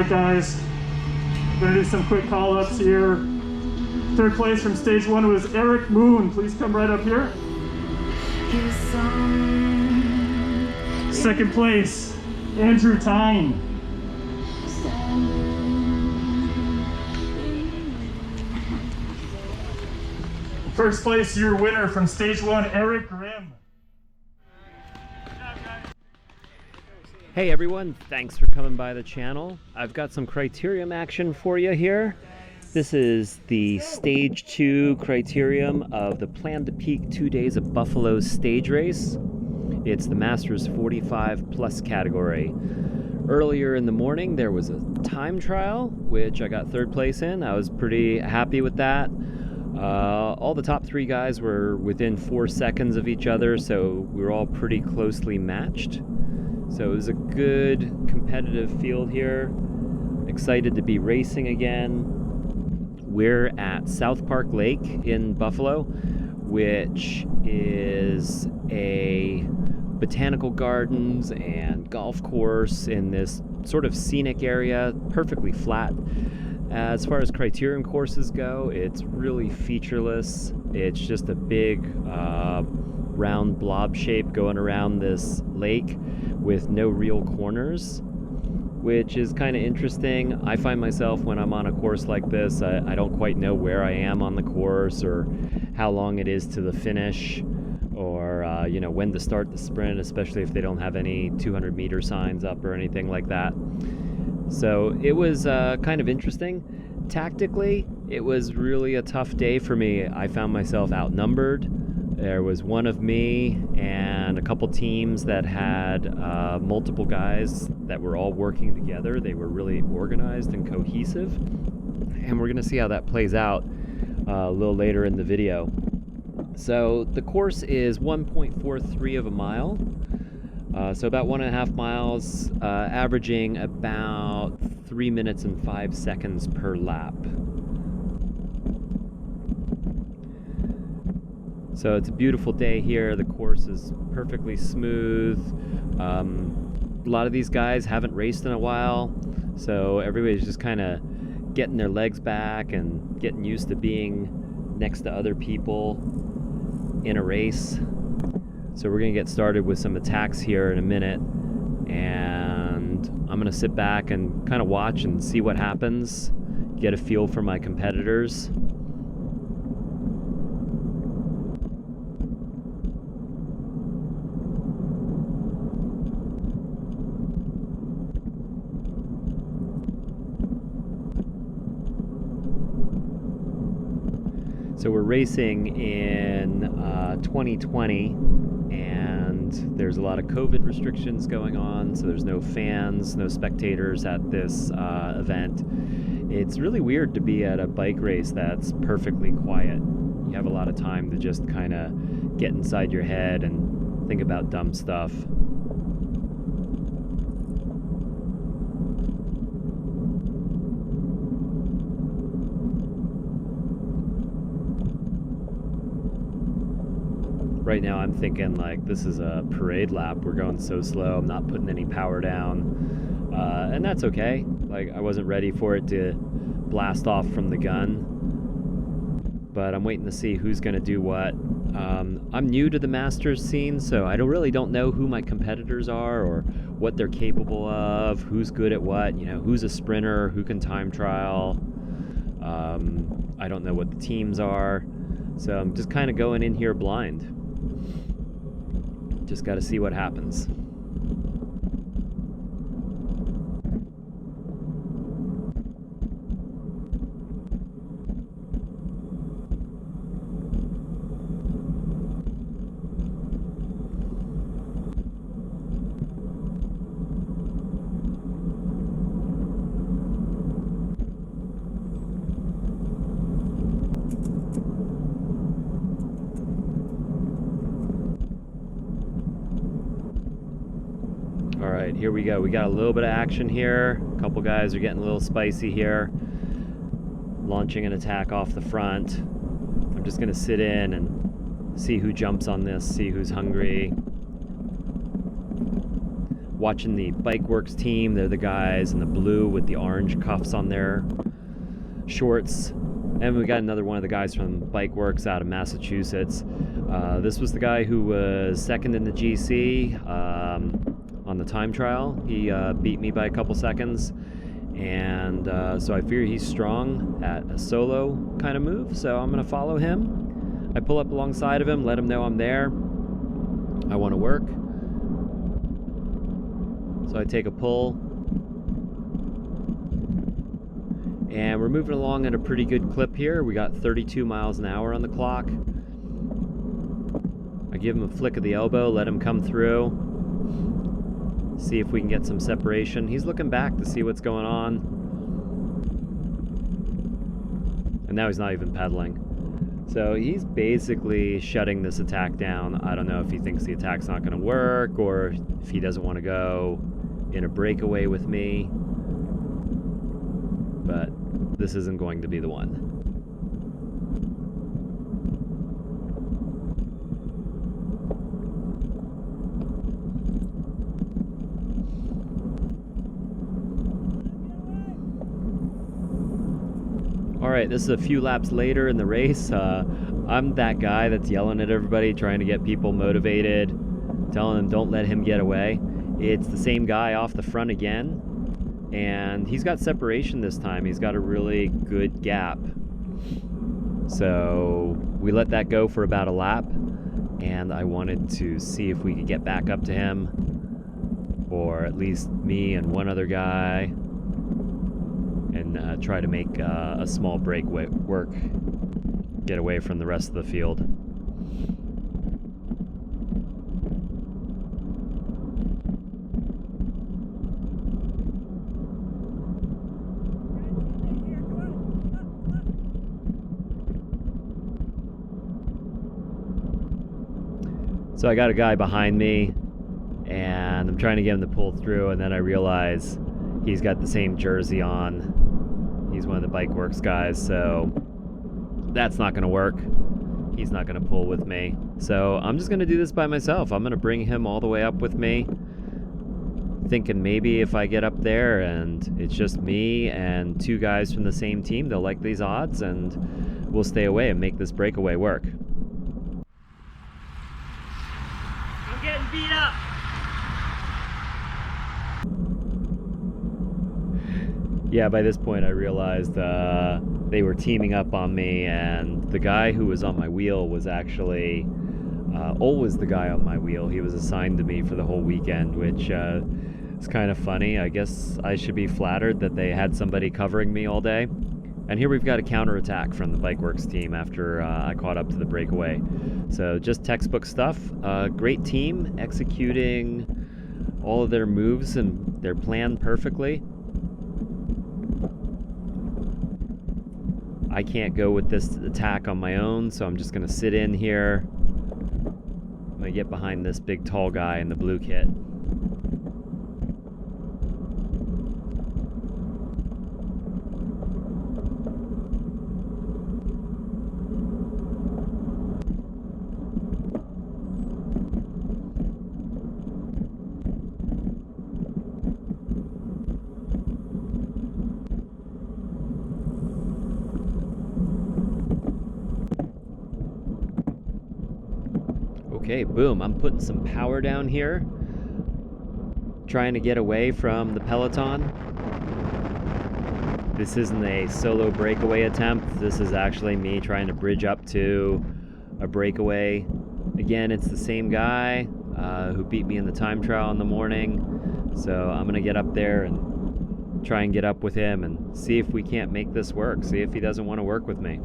Alright guys, gonna do some quick call-ups here. Third place from stage 1 was Eric Moon. Please come right up here. Second place, Andrew Tyne. First place, your winner from stage 1, Eric Grimm. Hey everyone, thanks for coming by the channel. I've got some Criterium action for you here. This is the stage 2 Criterium of the Plan to Peak 2 Days of Buffalo stage race. It's the Masters 45 plus category. Earlier in the morning there was a time trial, which I got third place in. I was pretty happy with that. All the top 3 guys were within 4 seconds of each other, so we were all pretty closely matched. So it was a good competitive field here. Excited to be racing again. We're at South Park Lake in Buffalo, which is a botanical gardens and golf course in this sort of scenic area, perfectly flat. As far as Criterium courses go, it's really featureless. It's just a big round blob shape going around this lake with no real corners, which is kind of interesting. I find myself when I'm on a course like this, I don't quite know where I am on the course or how long it is to the finish, or you know, when to start the sprint, especially if they don't have any 200-meter signs up or anything like that. So it was kind of interesting. Tactically, it was really a tough day for me. I found myself outnumbered. There was one of me and a couple teams that had multiple guys that were all working together. They were really organized and cohesive. And we're going to see how that plays out a little later in the video. So the course is 1.43 of a mile. So about 1.5 miles, averaging about 3 minutes and 5 seconds per lap. So it's a beautiful day here. The course is perfectly smooth. A lot of these guys haven't raced in a while, so everybody's just kind of getting their legs back and getting used to being next to other people in a race. So we're gonna get started with some attacks here in a minute, and I'm gonna sit back and kind of watch and see what happens, get a feel for my competitors. So we're racing in 2020, and there's a lot of COVID restrictions going on, so there's no fans, no spectators at this event. It's really weird to be at a bike race that's perfectly quiet. You have a lot of time to just kind of get inside your head and think about dumb stuff. Right now I'm thinking like, this is a parade lap. We're going so slow. I'm not putting any power down. And that's okay. Like, I wasn't ready for it to blast off from the gun. But I'm waiting to see who's going to do what. I'm new to the Masters scene, so I really don't know who my competitors are or what they're capable of, who's good at what, you know, who's a sprinter, who can time trial. I don't know what the teams are. So I'm just kind of going in here blind. Just got to see what happens. Alright, here we go. We got a little bit of action here. A couple guys are getting a little spicy here. Launching an attack off the front. I'm just going to sit in and see who jumps on this, see who's hungry. watching the Bike Works team. They're the guys in the blue with the orange cuffs on their shorts. And we got another one of the guys from Bike Works out of Massachusetts. This was the guy who was second in the GC on the time trial. He beat me by a couple seconds. And so I figure he's strong at a solo kind of move, so I'm going to follow him. I pull up alongside of him, let him know I'm there. I want to work. So I take a pull. And we're moving along at a pretty good clip here. We got 32 miles an hour on the clock. I give him a flick of the elbow, let him come through. See if we can get some separation. He's looking back to see what's going on. And now he's not even pedaling. So he's basically shutting this attack down. I don't know if he thinks the attack's not going to work or if he doesn't want to go in a breakaway with me. But this isn't going to be the one. Alright, this is a few laps later in the race. I'm that guy that's yelling at everybody, trying to get people motivated, telling them don't let him get away. It's the same guy off the front again, and he's got separation this time. He's got a really good gap. So we let that go for about a lap, and I wanted to see if we could get back up to him, or at least me and one other guy, and try to make a small break work, get away from the rest of the field. So I got a guy behind me, and I'm trying to get him to pull through, and then I realize he's got the same jersey on. He's one of the Bike Works guys, so that's not going to work. He's not going to pull with me. So I'm just going to do this by myself. I'm going to bring him all the way up with me, thinking maybe if I get up there and it's just me and two guys from the same team, they'll like these odds and we'll stay away and make this breakaway work. I'm getting beat up. Yeah, by this point I realized they were teaming up on me, and the guy who was on my wheel was actually always the guy on my wheel. He was assigned to me for the whole weekend, which is kind of funny. I guess I should be flattered that they had somebody covering me all day. And here we've got a counterattack from the Bike Works team after I caught up to the breakaway. So just textbook stuff. Great team, executing all of their moves and their plan perfectly. I can't go with this attack on my own, so I'm just going to sit in here. I'm going to get behind this big tall guy in the blue kit. Okay, boom, I'm putting some power down here, trying to get away from the peloton. This isn't a solo breakaway attempt. This is actually me trying to bridge up to a breakaway. Again, it's the same guy who beat me in the time trial in the morning. So I'm gonna get up there and try and get up with him and see if we can't make this work, see if he doesn't want to work with me.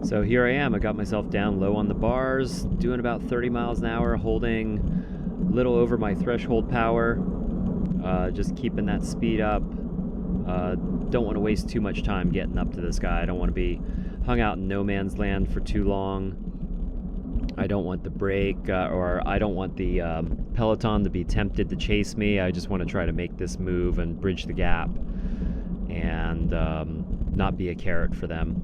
So here I am, I got myself down low on the bars, doing about 30 miles an hour, holding a little over my threshold power, just keeping that speed up, don't want to waste too much time getting up to this guy. I don't want to be hung out in no man's land for too long. I don't want the break, or I don't want the peloton to be tempted to chase me. I just want to try to make this move and bridge the gap and not be a carrot for them.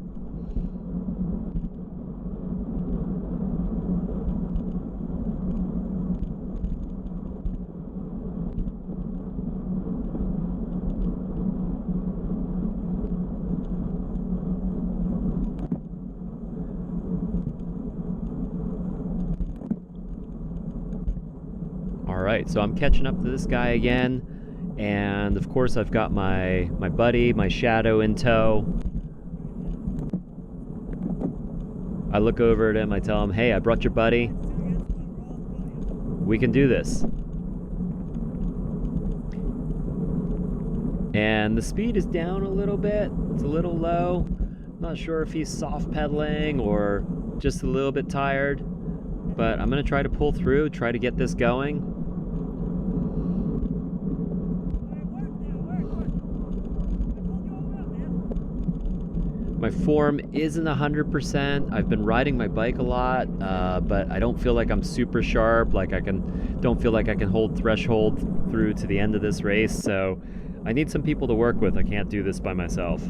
Alright, so I'm catching up to this guy again, and of course I've got my buddy, my shadow in tow. I look over at him, I tell him, hey, I brought your buddy. We can do this. And the speed is down a little bit, it's a little low. Not sure if he's soft pedaling or just a little bit tired, but I'm gonna try to pull through, try to get this going. My form isn't 100%. I've been riding my bike a lot, but I don't feel like I'm super sharp. Like don't feel like I can hold threshold through to the end of this race. So I need some people to work with. I can't do this by myself.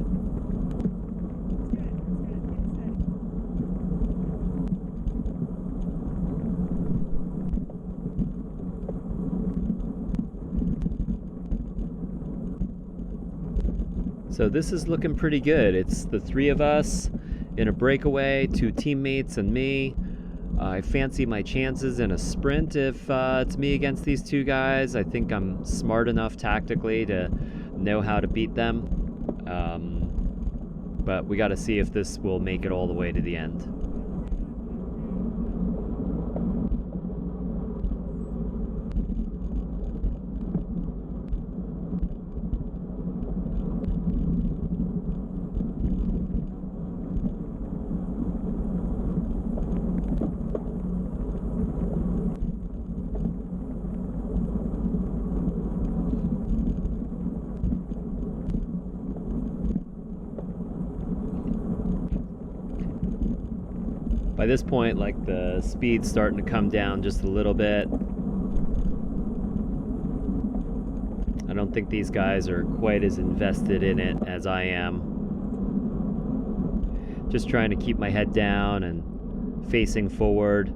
So this is looking pretty good. It's the three of us in a breakaway, 2 teammates and me. I fancy my chances in a sprint if it's me against these 2 guys. I think I'm smart enough tactically to know how to beat them. But we got to see if this will make it all the way to the end. By this point, like, the speed's starting to come down just a little bit. I don't think these guys are quite as invested in it as I am. Just trying to keep my head down and facing forward.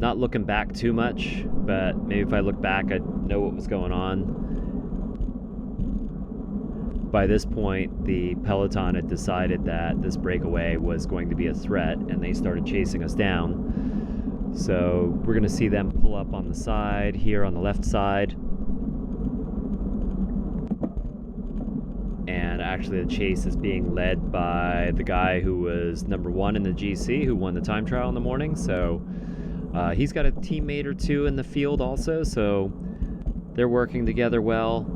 Not looking back too much, but maybe if I look back, I'd know what was going on. By this point, the peloton had decided that this breakaway was going to be a threat, and they started chasing us down. So we're going to see them pull up on the side, here on the left side. And actually the chase is being led by the guy who was number 1 in the GC, who won the time trial in the morning. So he's got a teammate or 2 in the field also, so they're working together well.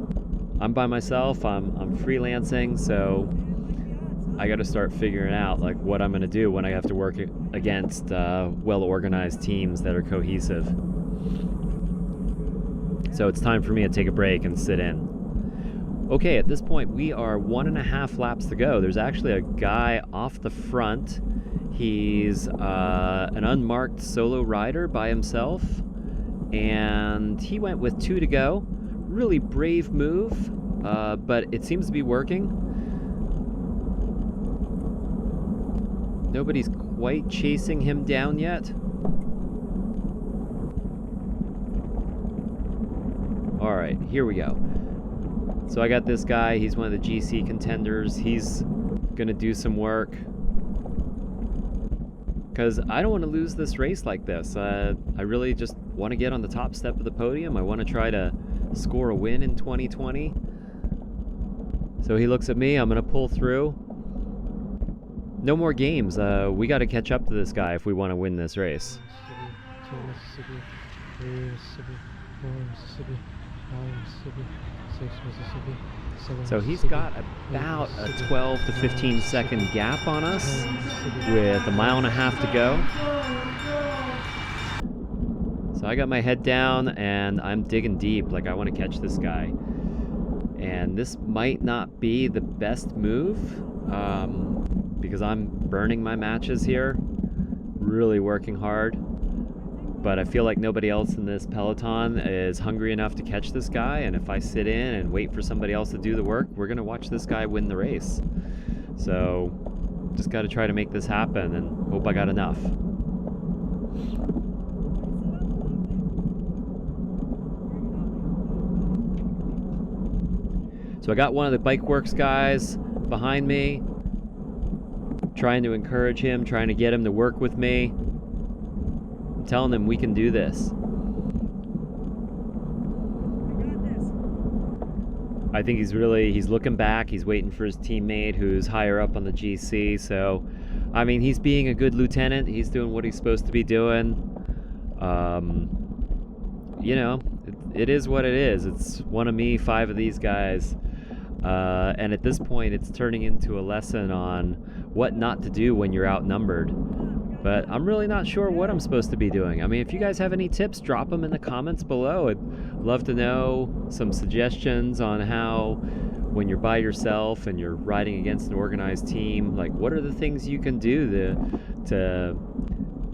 I'm by myself, I'm freelancing, so I got to start figuring out like what I'm going to do when I have to work against well-organized teams that are cohesive. So it's time for me to take a break and sit in. Okay, at this point we are 1.5 laps to go. There's actually a guy off the front. He's an unmarked solo rider by himself, and he went with 2 to go. Really brave move, but it seems to be working. Nobody's quite chasing him down yet. Alright, here we go. So I got this guy, he's one of the GC contenders. He's gonna do some work, because I don't want to lose this race like this. I really just want to get on the top step of the podium. I want to try to score a win in 2020. So he looks at me, I'm gonna pull through. No more games. We got to catch up to this guy if we want to win this race. So he's got about a 12 to 15 second gap on us with 1.5 miles to go. So I got my head down and I'm digging deep, like I want to catch this guy. And this might not be the best move because I'm burning my matches here, really working hard. But I feel like nobody else in this peloton is hungry enough to catch this guy, and if I sit in and wait for somebody else to do the work, we're gonna watch this guy win the race. So just got to try to make this happen and hope I got enough. So I got one of the Bike Works guys behind me, trying to encourage him, trying to get him to work with me. I'm telling him we can do this. I think he's looking back, he's waiting for his teammate who's higher up on the GC. So, I mean, he's being a good lieutenant, he's doing what he's supposed to be doing. You know, it is what it is. It's one of me, 5 of these guys. And at this point, it's turning into a lesson on what not to do when you're outnumbered. But I'm really not sure what I'm supposed to be doing. I mean, if you guys have any tips, drop them in the comments below. I'd love to know some suggestions on how, when you're by yourself and you're riding against an organized team, like what are the things you can do to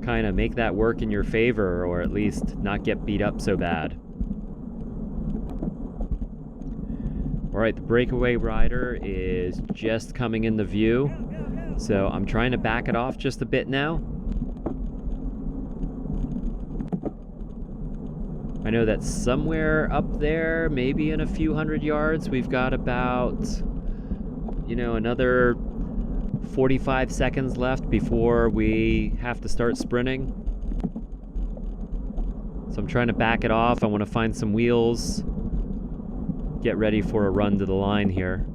kind of make that work in your favor, or at least not get beat up so bad. All right, the breakaway rider is just coming into view, so I'm trying to back it off just a bit now. I know that somewhere up there, maybe in a few hundred yards, we've got about, you know, another 45 seconds left before we have to start sprinting. So I'm trying to back it off. I want to find some wheels, get ready for a run to the line here.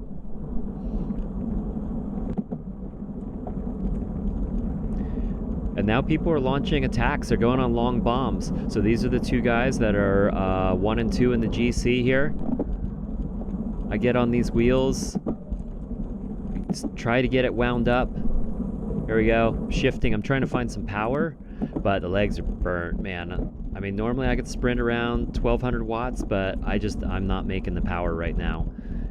And now people are launching attacks. They're going on long bombs. So these are the 2 guys that are 1 and 2 in the GC here. I get on these wheels, just try to get it wound up. There we go, shifting. I'm trying to find some power, but the legs are burnt, man. I mean, normally I could sprint around 1200 watts, but I'm not making the power right now.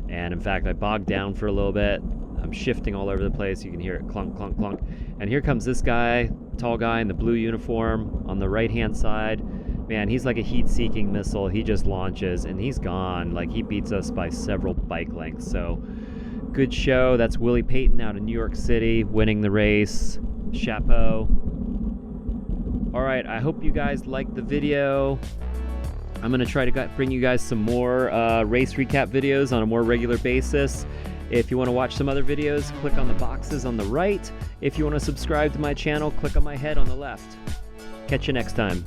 And in fact, I bogged down for a little bit. I'm shifting all over the place. You can hear it clunk, clunk, clunk. And here comes this guy, tall guy in the blue uniform on the right-hand side. Man, he's like a heat-seeking missile. He just launches and he's gone. Like, he beats us by several bike lengths. So, good show. That's Willie Payton out of New York City winning the race. Chapeau. All right, I hope you guys liked the video. I'm going to try to bring you guys some more race recap videos on a more regular basis. If you want to watch some other videos, click on the boxes on the right. If you want to subscribe to my channel, click on my head on the left. Catch you next time.